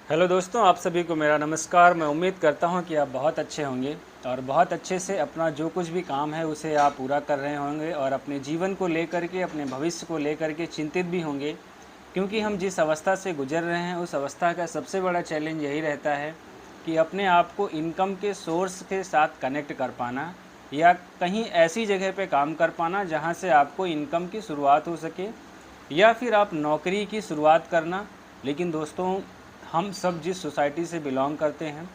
Hello दोस्तों, आप सभी को मेरा नमस्कार। मैं उम्मीद करता हूं कि आप बहुत अच्छे होंगे और बहुत अच्छे से अपना जो कुछ भी काम है उसे आप पूरा कर रहे होंगे और अपने जीवन को लेकर के, अपने भविष्य को लेकर के चिंतित भी होंगे। क्योंकि हम जिस अवस्था से गुजर रहे हैं उस अवस्था का सबसे बड़ा चैलेंज यही रहता है कि अपने आप को इनकम के सोर्स के साथ कनेक्ट कर पाना या कहीं ऐसी जगह पे काम कर पाना जहाँ से आपको इनकम की शुरुआत हो सके या फिर आप नौकरी की शुरुआत करना। लेकिन दोस्तों, हम सब जिस सोसाइटी से बिलोंग करते हैं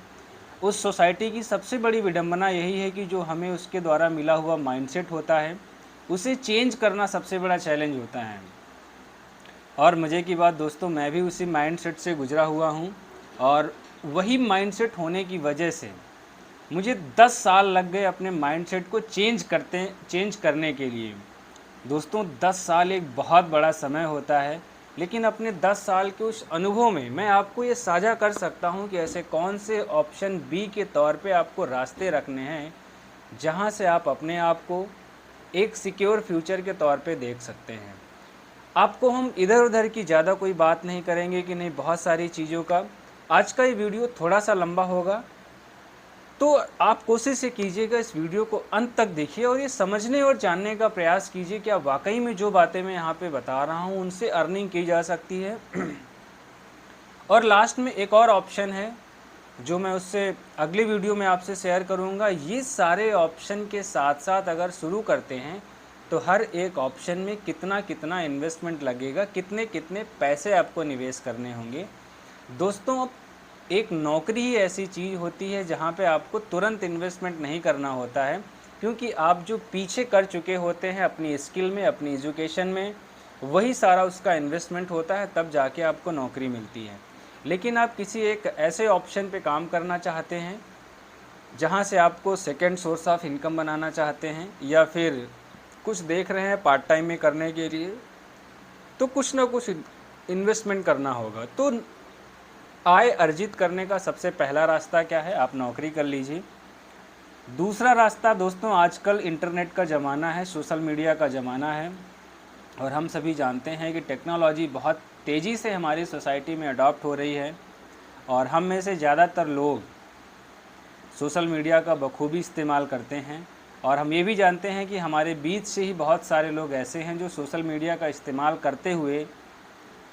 उस सोसाइटी की सबसे बड़ी विडंबना यही है कि जो हमें उसके द्वारा मिला हुआ माइंडसेट होता है उसे चेंज करना सबसे बड़ा चैलेंज होता है। और मज़े की बात दोस्तों, मैं भी उसी माइंडसेट से गुजरा हुआ हूँ और वही माइंडसेट होने की वजह से मुझे 10 साल लग गए अपने माइंडसेट को चेंज करने के लिए। दोस्तों, 10 साल एक बहुत बड़ा समय होता है, लेकिन अपने 10 साल के उस अनुभव में मैं आपको ये साझा कर सकता हूँ कि ऐसे कौन से ऑप्शन बी के तौर पे आपको रास्ते रखने हैं जहाँ से आप अपने आप को एक सिक्योर फ्यूचर के तौर पे देख सकते हैं। आपको हम इधर उधर की ज़्यादा कोई बात नहीं करेंगे कि नहीं, बहुत सारी चीज़ों का। आज का ये वीडियो थोड़ा सा लंबा होगा, तो आप कोशिश ये कीजिएगा इस वीडियो को अंत तक देखिए और ये समझने और जानने का प्रयास कीजिए कि आप वाकई में जो बातें मैं यहाँ पे बता रहा हूँ उनसे अर्निंग की जा सकती है। और लास्ट में एक और ऑप्शन है जो मैं उससे अगली वीडियो में आपसे शेयर करूँगा। ये सारे ऑप्शन के साथ साथ अगर शुरू करते हैं तो हर एक ऑप्शन में कितना कितना इन्वेस्टमेंट लगेगा, कितने कितने पैसे आपको निवेश करने होंगे। दोस्तों, एक नौकरी ही ऐसी चीज़ होती है जहाँ पे आपको तुरंत इन्वेस्टमेंट नहीं करना होता है, क्योंकि आप जो पीछे कर चुके होते हैं अपनी स्किल में, अपनी एजुकेशन में, वही सारा उसका इन्वेस्टमेंट होता है, तब जाके आपको नौकरी मिलती है। लेकिन आप किसी एक ऐसे ऑप्शन पे काम करना चाहते हैं जहाँ से आपको सेकेंड सोर्स ऑफ इनकम बनाना चाहते हैं या फिर कुछ देख रहे हैं पार्ट टाइम में करने के लिए, तो कुछ ना कुछ इन्वेस्टमेंट करना होगा। तो आय अर्जित करने का सबसे पहला रास्ता क्या है? आप नौकरी कर लीजिए। दूसरा रास्ता दोस्तों, आजकल इंटरनेट का ज़माना है, सोशल मीडिया का ज़माना है और हम सभी जानते हैं कि टेक्नोलॉजी बहुत तेज़ी से हमारी सोसाइटी में अडॉप्ट हो रही है और हम में से ज़्यादातर लोग सोशल मीडिया का बखूबी इस्तेमाल करते हैं। और हम ये भी जानते हैं कि हमारे बीच से ही बहुत सारे लोग ऐसे हैं जो सोशल मीडिया का इस्तेमाल करते हुए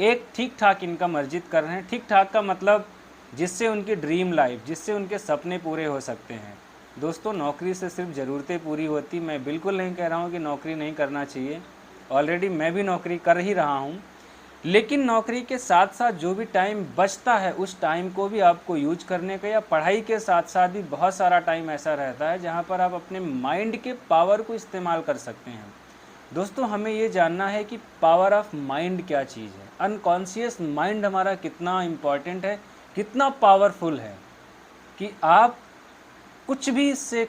एक ठीक ठाक इनकम अर्जित कर रहे हैं। ठीक ठाक का मतलब जिससे उनकी ड्रीम लाइफ, जिससे उनके सपने पूरे हो सकते हैं। दोस्तों, नौकरी से सिर्फ ज़रूरतें पूरी होती, मैं बिल्कुल नहीं कह रहा हूँ कि नौकरी नहीं करना चाहिए। ऑलरेडी मैं भी नौकरी कर ही रहा हूँ, लेकिन नौकरी के साथ साथ जो भी टाइम बचता है उस टाइम को भी आपको यूज करने का, या पढ़ाई के साथ साथ भी बहुत सारा टाइम ऐसा रहता है जहाँ पर आप अपने माइंड के पावर को इस्तेमाल कर सकते हैं। दोस्तों, हमें ये जानना है कि पावर ऑफ माइंड क्या चीज़ है, अनकॉन्शियस माइंड हमारा कितना इम्पॉर्टेंट है, कितना पावरफुल है कि आप कुछ भी इससे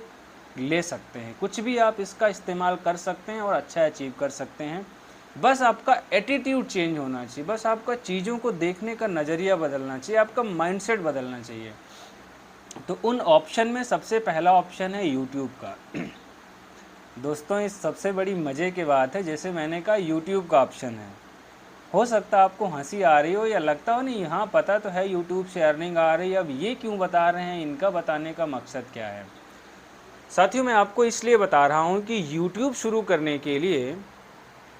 ले सकते हैं, कुछ भी आप इसका इस्तेमाल कर सकते हैं और अच्छा अचीव कर सकते हैं। बस आपका एटीट्यूड चेंज होना चाहिए, बस आपका चीज़ों को देखने का नज़रिया बदलना चाहिए, आपका माइंडसेट बदलना चाहिए। तो उन ऑप्शन में सबसे पहला ऑप्शन है यूट्यूब का। दोस्तों, इस सबसे बड़ी मज़े की बात है, जैसे मैंने कहा यूट्यूब का ऑप्शन है। हो सकता है आपको हंसी आ रही हो या लगता हो नहीं, हाँ पता तो है यूट्यूब से अर्निंग आ रही है, अब ये क्यों बता रहे हैं, इनका बताने का मकसद क्या है। साथियों, मैं आपको इसलिए बता रहा हूँ कि यूट्यूब शुरू करने के लिए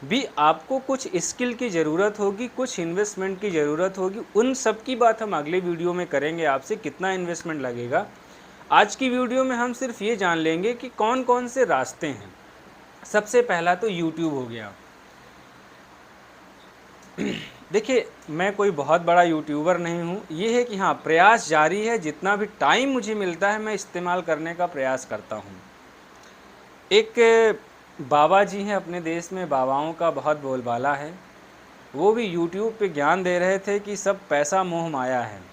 भी आपको कुछ स्किल की ज़रूरत होगी, कुछ इन्वेस्टमेंट की ज़रूरत होगी। उन सब की बात हम अगले वीडियो में करेंगे आपसे, कितना इन्वेस्टमेंट लगेगा। आज की वीडियो में हम सिर्फ ये जान लेंगे कि कौन कौन से रास्ते हैं। सबसे पहला तो यूट्यूब हो गया। देखिए, मैं कोई बहुत बड़ा यूट्यूबर नहीं हूँ, ये है कि हाँ, प्रयास जारी है, जितना भी टाइम मुझे मिलता है मैं इस्तेमाल करने का प्रयास करता हूँ। एक बाबा जी हैं अपने देश में, बाबाओं का बहुत बोलबाला है, वो भी यूट्यूब पे ज्ञान दे रहे थे कि सब पैसा मोह माया है।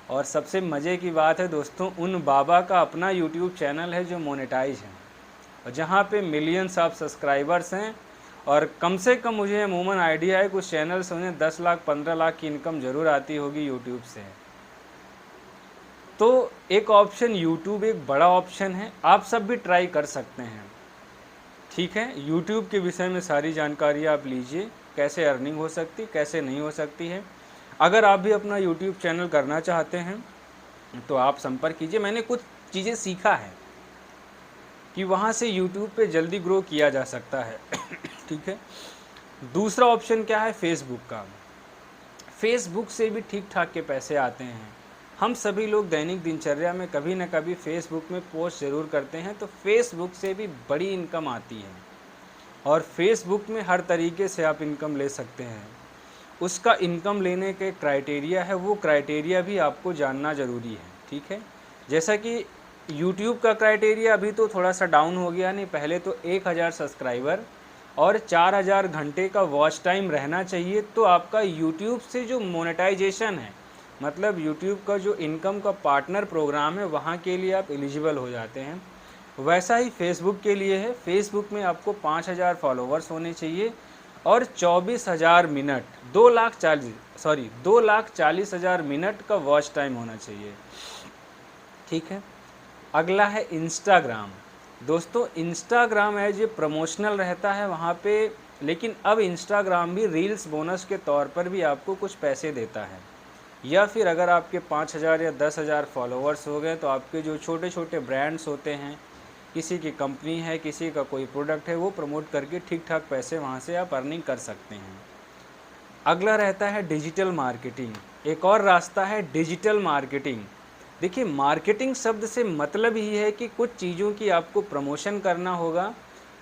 और सबसे मज़े की बात है दोस्तों, उन बाबा का अपना यूट्यूब चैनल है जो मोनेटाइज है और जहाँ पे मिलियंस ऑफ सब्सक्राइबर्स हैं और कम से कम मुझे अमूमन आइडिया है कुछ चैनल से उन्हें 10 लाख 15 लाख की इनकम ज़रूर आती होगी यूट्यूब से। तो एक ऑप्शन यूट्यूब एक बड़ा ऑप्शन है, आप सब भी ट्राई कर सकते हैं। ठीक है, यूट्यूब के विषय में सारी जानकारी आप लीजिए, कैसे अर्निंग हो सकती, कैसे नहीं हो सकती है। अगर आप भी अपना यूट्यूब चैनल करना चाहते हैं तो आप संपर्क कीजिए। मैंने कुछ चीज़ें सीखा है कि वहाँ से यूट्यूब पे जल्दी ग्रो किया जा सकता है। ठीक है। दूसरा ऑप्शन क्या है, फेसबुक का। फेसबुक से भी ठीक ठाक के पैसे आते हैं। हम सभी लोग दैनिक दिनचर्या में कभी न कभी फेसबुक में पोस्ट ज़रूर करते हैं, तो फेसबुक से भी बड़ी इनकम आती है और फेसबुक में हर तरीके से आप इनकम ले सकते हैं। उसका इनकम लेने के क्राइटेरिया है, वो क्राइटेरिया भी आपको जानना ज़रूरी है। ठीक है। जैसा कि यूट्यूब का क्राइटेरिया अभी तो थोड़ा सा डाउन हो गया, नहीं पहले तो 1000 सब्सक्राइबर और 4000 घंटे का वॉच टाइम रहना चाहिए, तो आपका यूट्यूब से जो मोनेटाइजेशन है, मतलब यूट्यूब का जो इनकम का पार्टनर प्रोग्राम है, वहाँ के लिए आप एलिजिबल हो जाते हैं। वैसा ही फेसबुक के लिए है। फेसबुक में आपको 5000 फॉलोवर्स होने चाहिए और 24,000 मिनट 2,40,000 मिनट का वॉच टाइम होना चाहिए। ठीक है। अगला है इंस्टाग्राम। दोस्तों इंस्टाग्राम एज ए प्रमोशनल रहता है वहाँ पे, लेकिन अब इंस्टाग्राम भी रील्स बोनस के तौर पर भी आपको कुछ पैसे देता है। या फिर अगर आपके 5000 या 10,000 फॉलोवर्स हो गए तो आपके जो छोटे छोटे ब्रांड्स होते हैं, किसी की कंपनी है, किसी का कोई प्रोडक्ट है, वो प्रमोट करके ठीक ठाक पैसे वहाँ से आप अर्निंग कर सकते हैं। अगला रहता है डिजिटल मार्केटिंग। एक और रास्ता है डिजिटल मार्केटिंग। देखिए मार्केटिंग शब्द से मतलब ही है कि कुछ चीज़ों की आपको प्रमोशन करना होगा,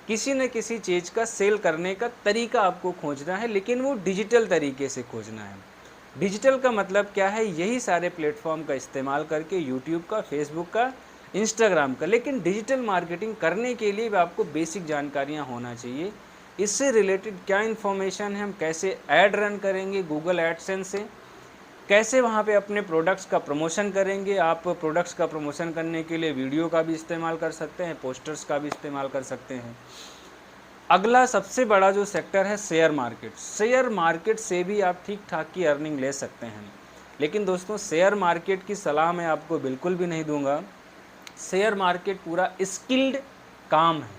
किसी न किसी चीज़ का सेल करने का तरीका आपको खोजना है, लेकिन वो डिजिटल तरीके से खोजना है। डिजिटल का मतलब क्या है, यही सारे प्लेटफॉर्म का इस्तेमाल करके, यूट्यूब का, फेसबुक का, इंस्टाग्राम का। लेकिन डिजिटल मार्केटिंग करने के लिए भी आपको बेसिक जानकारियाँ होना चाहिए। इससे रिलेटेड क्या इन्फॉर्मेशन है, हम कैसे ऐड रन करेंगे गूगल एडसेंस से, कैसे वहाँ पे अपने प्रोडक्ट्स का प्रमोशन करेंगे। आप प्रोडक्ट्स का प्रमोशन करने के लिए वीडियो का भी इस्तेमाल कर सकते हैं, पोस्टर्स का भी इस्तेमाल कर सकते हैं। अगला सबसे बड़ा जो सेक्टर है शेयर मार्केट। शेयर मार्केट से भी आप ठीक ठाक की अर्निंग ले सकते हैं, लेकिन दोस्तों शेयर मार्केट की सलाह मैं आपको बिल्कुल भी नहीं दूंगा। शेयर मार्केट पूरा स्किल्ड काम है।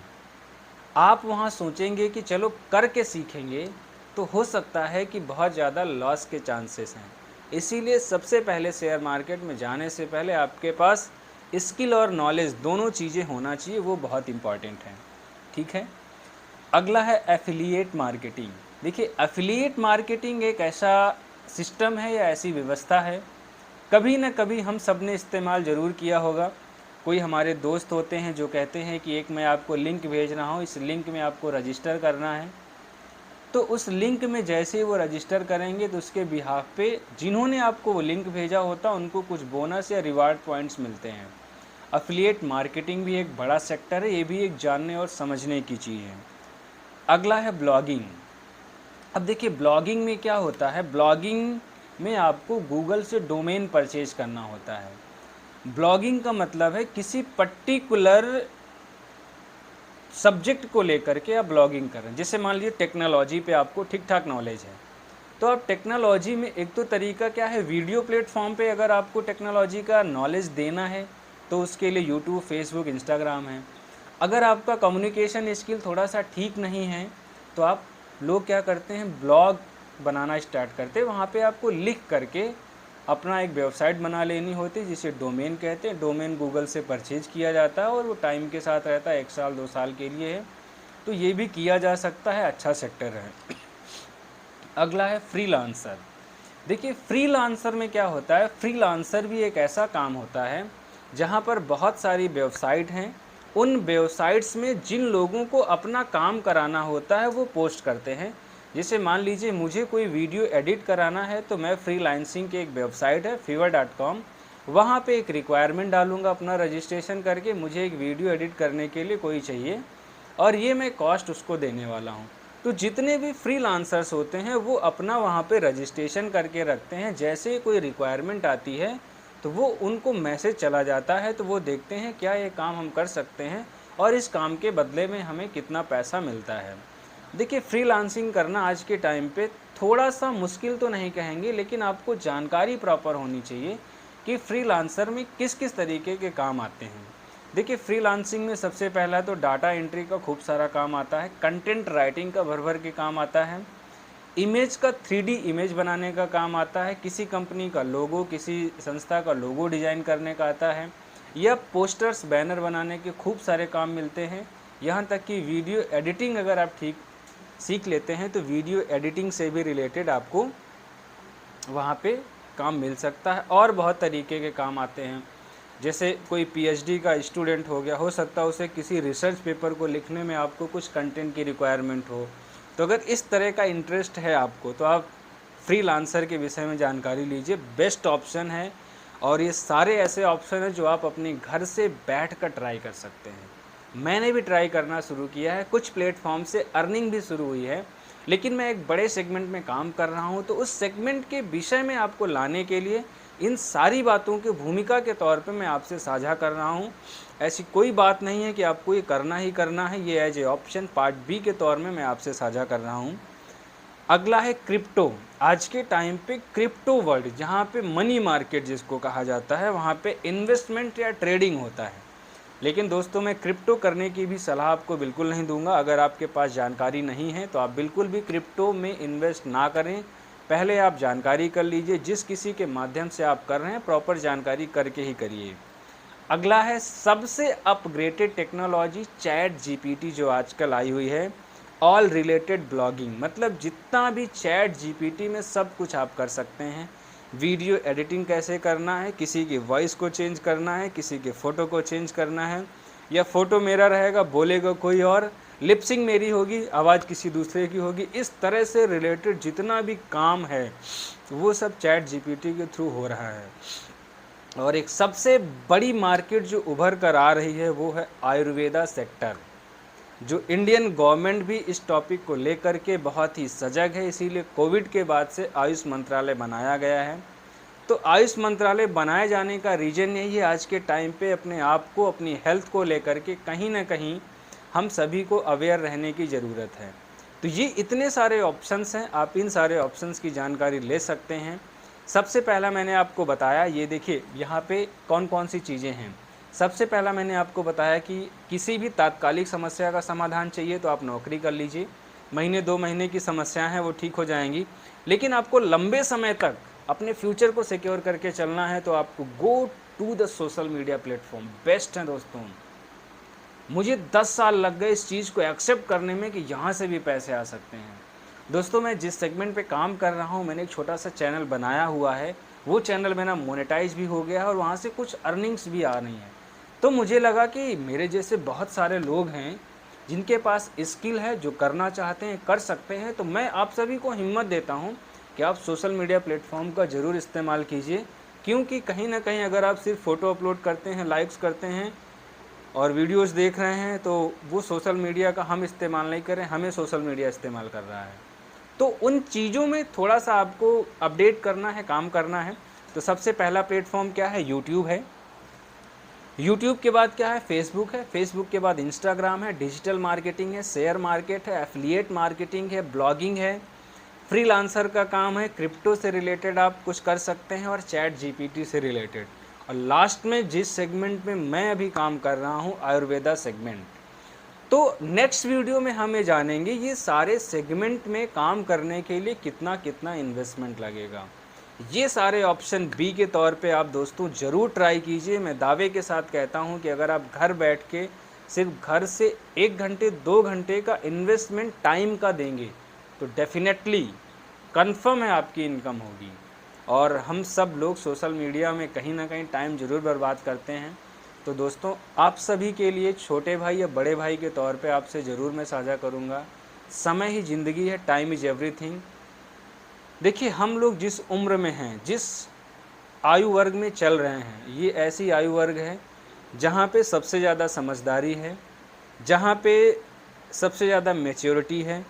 आप वहाँ सोचेंगे कि चलो करके सीखेंगे, तो हो सकता है कि बहुत ज़्यादा लॉस के चांसेस हैं। इसीलिए सबसे पहले शेयर मार्केट में जाने से पहले आपके पास स्किल और नॉलेज दोनों चीज़ें होना चाहिए, वो बहुत इम्पॉर्टेंट है। ठीक है। अगला है एफिलिएट मार्केटिंग। देखिए एफिलिएट मार्केटिंग एक ऐसा सिस्टम है या ऐसी व्यवस्था है, कभी ना कभी हम सब ने इस्तेमाल ज़रूर किया होगा। कोई हमारे दोस्त होते हैं जो कहते हैं कि एक मैं आपको लिंक भेज रहा हूँ, इस लिंक में आपको रजिस्टर करना है। तो उस लिंक में जैसे ही वो रजिस्टर करेंगे तो उसके बिहाफ पे जिन्होंने आपको वो लिंक भेजा होता है उनको कुछ बोनस या रिवार्ड पॉइंट्स मिलते हैं। एफिलिएट मार्केटिंग भी एक बड़ा सेक्टर है, ये भी एक जानने और समझने की चीज़ है। अगला है ब्लॉगिंग। अब देखिए ब्लॉगिंग में क्या होता है, ब्लॉगिंग में आपको गूगल से डोमेन परचेज करना होता है। ब्लॉगिंग का मतलब है किसी पर्टिकुलर सब्जेक्ट को लेकर के आप ब्लॉगिंग कर रहे हैं। जैसे मान लीजिए टेक्नोलॉजी पे आपको ठीक ठाक नॉलेज है, तो आप टेक्नोलॉजी में एक तो तरीका क्या है, वीडियो प्लेटफॉर्म पे अगर आपको टेक्नोलॉजी का नॉलेज देना है तो उसके लिए यूट्यूब, फेसबुक, इंस्टाग्राम है। अगर आपका कम्युनिकेशन स्किल थोड़ा सा ठीक नहीं है तो आप लोग क्या करते हैं, ब्लॉग बनाना स्टार्ट करते हैं। वहाँ पे आपको लिख करके अपना एक वेबसाइट बना लेनी होती है, जिसे डोमेन कहते हैं। डोमेन गूगल से परचेज किया जाता है और वो टाइम के साथ रहता है, 1 साल 2 साल के लिए है, तो ये भी किया जा सकता है, अच्छा सेक्टर है। अगला है फ्रीलांसर। देखिए फ्रीलांसर में क्या होता है, फ्रीलांसर भी एक ऐसा काम होता है जहाँ पर बहुत सारी वेबसाइट हैं। उन वेबसाइट्स में जिन लोगों को अपना काम कराना होता है वो पोस्ट करते हैं। जैसे मान लीजिए मुझे कोई वीडियो एडिट कराना है तो मैं फ्रीलांसिंग की एक वेबसाइट है fiverr.com, वहाँ पे एक रिक्वायरमेंट डालूँगा अपना रजिस्ट्रेशन करके, मुझे एक वीडियो एडिट करने के लिए कोई चाहिए और ये मैं कॉस्ट उसको देने वाला हूँ। तो जितने भी फ्रीलांसर्स होते हैं वो अपना वहाँ पे रजिस्ट्रेशन करके रखते हैं। जैसे ही कोई रिक्वायरमेंट आती है तो वो उनको मैसेज चला जाता है, तो वो देखते हैं क्या ये काम हम कर सकते हैं और इस काम के बदले में हमें कितना पैसा मिलता है। देखिए फ्रीलांसिंग करना आज के टाइम पे थोड़ा सा मुश्किल तो नहीं कहेंगे, लेकिन आपको जानकारी प्रॉपर होनी चाहिए कि फ्रीलांसर में किस किस तरीके के काम आते हैं। देखिए फ्रीलांसिंग में सबसे पहला तो डाटा एंट्री का खूब सारा काम आता है, कंटेंट राइटिंग का भर भर के काम आता है, इमेज का 3D इमेज बनाने का काम आता है, किसी कंपनी का लोगो, किसी संस्था का लोगो डिज़ाइन करने का आता है, या पोस्टर्स बैनर बनाने के खूब सारे काम मिलते हैं। यहाँ तक कि वीडियो एडिटिंग अगर आप ठीक सीख लेते हैं तो वीडियो एडिटिंग से भी रिलेटेड आपको वहाँ पे काम मिल सकता है, और बहुत तरीके के काम आते हैं। जैसे कोई PhD का स्टूडेंट हो गया, हो सकता है उसे किसी रिसर्च पेपर को लिखने में आपको कुछ कंटेंट की रिक्वायरमेंट हो, तो अगर इस तरह का इंटरेस्ट है आपको तो आप फ्रीलांसर के विषय में जानकारी लीजिए, बेस्ट ऑप्शन है। और ये सारे ऐसे ऑप्शन हैं जो आप अपने घर से बैठकर ट्राई कर सकते हैं। मैंने भी ट्राई करना शुरू किया है, कुछ प्लेटफॉर्म से अर्निंग भी शुरू हुई है, लेकिन मैं एक बड़े सेगमेंट में काम कर रहा हूँ, तो उस सेगमेंट के विषय में आपको लाने के लिए इन सारी बातों की भूमिका के तौर पे मैं आपसे साझा कर रहा हूँ। ऐसी कोई बात नहीं है कि आपको ये करना ही करना है, ये as a option part B के तौर में मैं आपसे साझा कर रहा हूँ। अगला है क्रिप्टो। आज के टाइम पे क्रिप्टो वर्ल्ड, जहाँ पे मनी मार्केट जिसको कहा जाता है, वहाँ पे इन्वेस्टमेंट या ट्रेडिंग होता है। लेकिन दोस्तों, मैं क्रिप्टो करने की भी सलाह आपको बिल्कुल नहीं दूंगा। अगर आपके पास जानकारी नहीं है तो आप बिल्कुल भी क्रिप्टो में इन्वेस्ट ना करें। पहले आप जानकारी कर लीजिए, जिस किसी के माध्यम से आप कर रहे हैं प्रॉपर जानकारी करके ही करिए। अगला है सबसे अपग्रेडेड टेक्नोलॉजी चैट जीपीटी जो आजकल आई हुई है, ऑल रिलेटेड ब्लॉगिंग। मतलब जितना भी चैट जीपीटी में सब कुछ आप कर सकते हैं। वीडियो एडिटिंग कैसे करना है, किसी की वॉइस को चेंज करना है, किसी के फ़ोटो को चेंज करना है, या फ़ोटो मेरा रहेगा बोलेगा कोई और, लिपसिंग मेरी होगी आवाज़ किसी दूसरे की होगी, इस तरह से रिलेटेड जितना भी काम है वो सब चैट जीपीटी के थ्रू हो रहा है। और एक सबसे बड़ी मार्केट जो उभर कर आ रही है वो है आयुर्वेदा सेक्टर, जो इंडियन गवर्नमेंट भी इस टॉपिक को लेकर के बहुत ही सजग है। इसीलिए कोविड के बाद से आयुष मंत्रालय बनाया गया है। तो आयुष मंत्रालय बनाए जाने का रीज़न यही है, आज के टाइम पे अपने आप को, अपनी हेल्थ को लेकर के कहीं ना कहीं हम सभी को अवेयर रहने की ज़रूरत है। तो ये इतने सारे ऑप्शंस हैं, आप इन सारे ऑप्शंस की जानकारी ले सकते हैं। सबसे पहला मैंने आपको बताया, ये देखिए यहाँ पे कौन कौन सी चीज़ें हैं। सबसे पहला मैंने आपको बताया कि किसी भी तात्कालिक समस्या का समाधान चाहिए तो आप नौकरी कर लीजिए, महीने 2 महीने की समस्याएं हैं वो ठीक हो जाएंगी। लेकिन आपको लंबे समय तक अपने फ्यूचर को सिक्योर करके चलना है तो आपको go to the social media platform best हैं दोस्तों। मुझे 10 साल लग गए इस चीज़ को एक्सेप्ट करने में कि यहाँ से भी पैसे आ सकते हैं। दोस्तों, मैं जिस सेगमेंट पे काम कर रहा हूँ, मैंने एक छोटा सा चैनल बनाया हुआ है, वो चैनल मेरा मोनेटाइज भी हो गया है और वहाँ से कुछ अर्निंग्स भी आ रही हैं। तो मुझे लगा कि मेरे जैसे बहुत सारे लोग हैं जिनके पास स्किल है, जो करना चाहते हैं कर सकते हैं। तो मैं आप सभी को हिम्मत देता हूँ कि आप सोशल मीडिया प्लेटफॉर्म का ज़रूर इस्तेमाल कीजिए, क्योंकि कहीं ना कहीं अगर आप सिर्फ फ़ोटो अपलोड करते हैं, लाइक्स करते हैं और वीडियोस देख रहे हैं, तो वो सोशल मीडिया का हम इस्तेमाल नहीं कर रहे हैं, हमें सोशल मीडिया इस्तेमाल कर रहा है। तो उन चीज़ों में थोड़ा सा आपको अपडेट करना है, काम करना है। तो सबसे पहला प्लेटफॉर्म क्या है? यूट्यूब है। यूट्यूब के बाद क्या है? फेसबुक है। फेसबुक के बाद इंस्टाग्राम है, डिजिटल मार्केटिंग है, शेयर मार्केट है, एफिलिएट मार्केटिंग है, ब्लॉगिंग है, फ्रीलांसर का काम है, क्रिप्टो से रिलेटेड आप कुछ कर सकते हैं, और चैट जीपीटी से रिलेटेड। और लास्ट में जिस सेगमेंट में मैं अभी काम कर रहा हूँ, आयुर्वेदा सेगमेंट। तो नेक्स्ट वीडियो में हम ये जानेंगे ये सारे सेगमेंट में काम करने के लिए कितना कितना इन्वेस्टमेंट लगेगा। ये सारे ऑप्शन बी के तौर पे आप दोस्तों ज़रूर ट्राई कीजिए। मैं दावे के साथ कहता हूँ कि अगर आप घर बैठ के सिर्फ घर से 1 घंटे 2 घंटे का इन्वेस्टमेंट टाइम का देंगे तो डेफिनेटली कंफर्म है आपकी इनकम होगी। और हम सब लोग सोशल मीडिया में कहीं ना कहीं टाइम ज़रूर बर्बाद करते हैं। तो दोस्तों, आप सभी के लिए छोटे भाई या बड़े भाई के तौर पे आपसे ज़रूर मैं साझा करूँगा, समय ही ज़िंदगी है, टाइम इज़ एवरीथिंग। देखिए, हम लोग जिस उम्र में हैं, जिस आयु वर्ग में चल रहे हैं, ये ऐसी आयु वर्ग है जहाँ पे सबसे ज़्यादा समझदारी है, जहाँ पे सबसे ज़्यादा मैच्योरिटी है,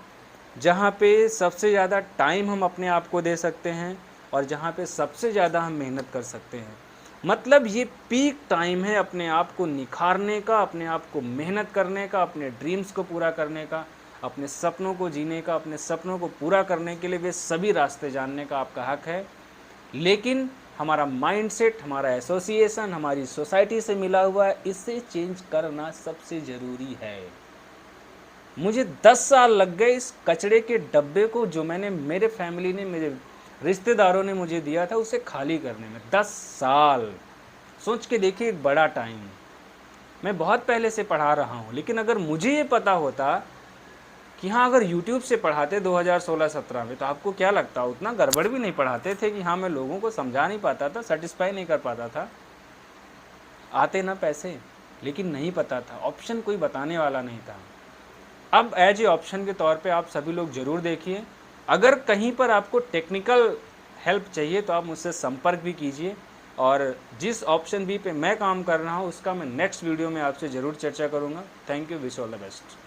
जहाँ पे सबसे ज़्यादा टाइम हम अपने आप को दे सकते हैं, और जहाँ पे सबसे ज़्यादा हम मेहनत कर सकते हैं। मतलब ये पीक टाइम है अपने आप को निखारने का, अपने आप को मेहनत करने का, अपने ड्रीम्स को पूरा करने का, अपने सपनों को जीने का, अपने सपनों को पूरा करने के लिए वे सभी रास्ते जानने का आपका हक है। लेकिन हमारा माइंडसेट, हमारा एसोसिएशन, हमारी सोसाइटी से मिला हुआ है, इससे चेंज करना सबसे ज़रूरी है। मुझे 10 साल लग गए इस कचड़े के डब्बे को, जो मैंने, मेरे फैमिली ने, मेरे रिश्तेदारों ने मुझे दिया था, उसे खाली करने में 10 साल। सोच के देखिए, एक बड़ा टाइम। मैं बहुत पहले से पढ़ा रहा हूँ, लेकिन अगर मुझे ये पता होता कि हाँ, अगर YouTube से पढ़ाते 2016-17 में, तो आपको क्या लगता, उतना गड़बड़ भी नहीं पढ़ाते थे कि हाँ, मैं लोगों को समझा नहीं पाता था, सेटिस्फाई नहीं कर पाता था। आते ना पैसे, लेकिन नहीं पता था, ऑप्शन कोई बताने वाला नहीं था। अब एज ए ऑप्शन के तौर पे आप सभी लोग ज़रूर देखिए। अगर कहीं पर आपको टेक्निकल हेल्प चाहिए तो आप मुझसे संपर्क भी कीजिए, और जिस ऑप्शन बी पे मैं काम कर रहा हूँ उसका मैं नेक्स्ट वीडियो में आपसे ज़रूर चर्चा करूँगा। Thank you, wish all the best.